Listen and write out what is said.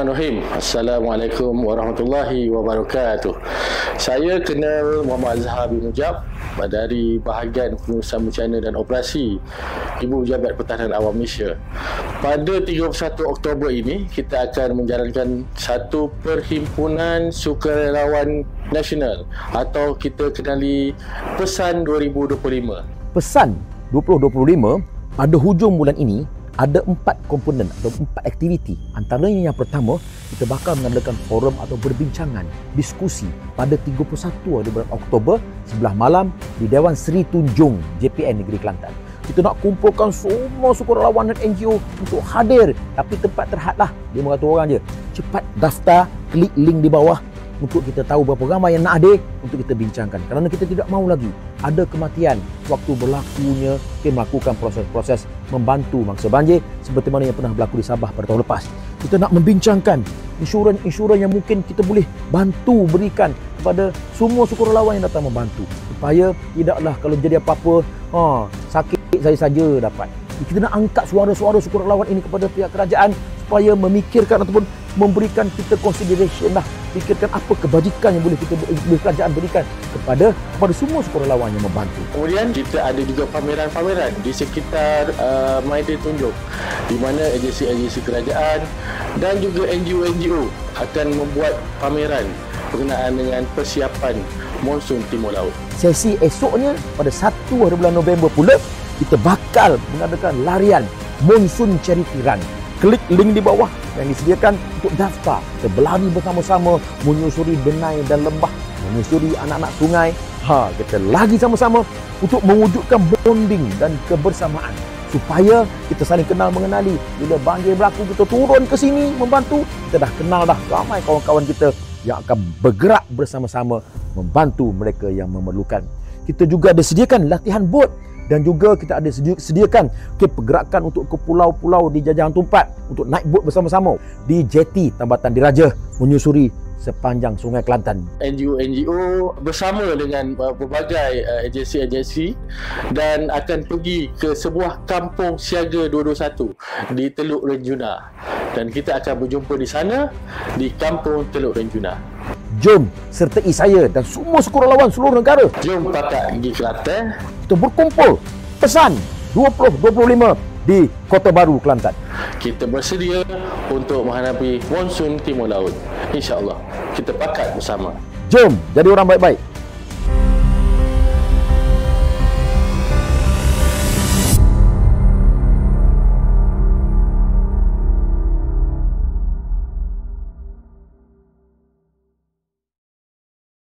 Bismillahirrahmanirrahim. Assalamualaikum warahmatullahi wabarakatuh. Saya kenal Muhammad Azhar bin Mujab dari bahagian pengurusan bencana dan operasi Ibu Pejabat Pertahanan Awam Malaysia. Pada 31 Oktober ini, kita akan menjalankan satu perhimpunan sukarelawan nasional atau kita kenali PESAN 2025. PESAN 2025 pada hujung bulan ini ada 4 komponen atau 4 aktiviti. Antaranya yang pertama, kita bakal mengadakan forum atau perbincangan, diskusi pada 31 hari bulan Oktober sebelah malam di Dewan Seri Tunjung JPN Negeri Kelantan. Kita nak kumpulkan semua sukarelawan dan NGO untuk hadir, tapi tempat terhadlah 500 orang je. Cepat daftar, klik link di bawah untuk kita tahu berapa ramai yang nak hadir untuk kita bincangkan. Kerana kita tidak mahu lagi ada kematian waktu berlakunya kita melakukan proses-proses membantu mangsa banjir seperti mana yang pernah berlaku di Sabah pada tahun lepas. Kita nak membincangkan insurans yang mungkin kita boleh bantu berikan kepada semua sukarelawan yang datang membantu, supaya tidaklah kalau jadi apa-apa sakit saya saja dapat. Kita nak angkat suara-suara sukarelawan ini kepada pihak kerajaan supaya memikirkan ataupun memberikan kita consideration lah, fikirkan apa kebajikan yang boleh kerajaan berikan kepada semua sukarelawan yang membantu. Kemudian kita ada juga pameran-pameran di sekitar Maidin Tunjung, di mana agensi-agensi kerajaan dan juga NGO-NGO akan membuat pameran berkenaan dengan persiapan monsun Timur Laut. Sesi esoknya pada 1 hari bulan November pula kita bakal mengadakan larian Monsoon Charity Run. Klik link di bawah yang disediakan untuk daftar. Kita berlari bersama-sama menyusuri denai dan lembah, menyusuri anak-anak sungai. Kita lagi sama-sama untuk mewujudkan bonding dan kebersamaan, supaya kita saling kenal mengenali. Bila banjir berlaku, kita turun ke sini membantu. Kita dah kenal dah ramai kawan-kawan kita yang akan bergerak bersama-sama membantu mereka yang memerlukan. Kita juga ada sediakan latihan bot, dan juga kita ada sediakan pergerakan untuk ke pulau-pulau di Jajahan Tumpat untuk naik bot bersama-sama di jeti Tambatan Diraja menyusuri sepanjang Sungai Kelantan. NGO bersama dengan berbagai agensi-agensi dan akan pergi ke sebuah kampung siaga 221 di Teluk Renjuna, dan kita akan berjumpa di sana di kampung Teluk Renjuna. Jom sertai saya dan semua sukarelawan seluruh negara. Jom pakat pergi Kelantan. Kita berkumpul PESAN 2025 di Kota Baru, Kelantan. Kita bersedia untuk menghadapi monsun Timur Laut. InsyaAllah kita pakat bersama. Jom jadi orang baik-baik.